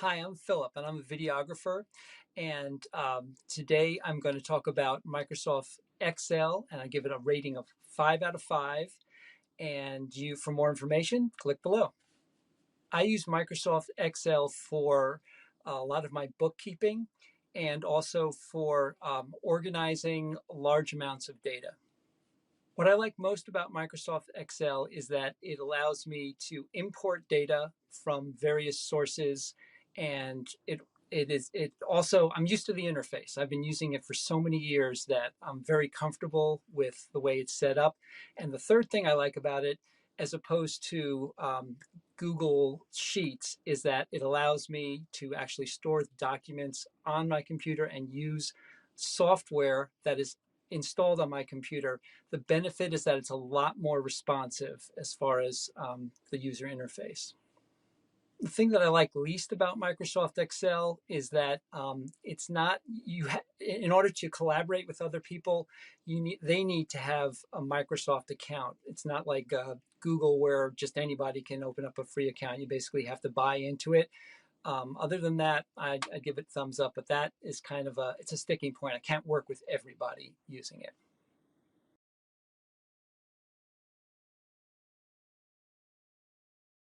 Hi, I'm Philip, and I'm a videographer. And today I'm going to talk about Microsoft Excel, and I give it a rating of 5 out of 5. And for more information, click below. I use Microsoft Excel for a lot of my bookkeeping and also for organizing large amounts of data. What I like most about Microsoft Excel is that it allows me to import data from various sources, and it also, I'm used to the interface. I've been using it for so many years that I'm very comfortable with the way it's set up. And the third thing I like about it, as opposed to Google Sheets, is that it allows me to actually store the documents on my computer and use software that is installed on my computer. The benefit is that it's a lot more responsive as far as the user interface. The thing that I like least about Microsoft Excel is that it's not in order to collaborate with other people, they need to have a Microsoft account. It's not like Google where just anybody can open up a free account. You basically have to buy into it. Other than that, I give it thumbs up, but that is kind of it's a sticking point. I can't work with everybody using it.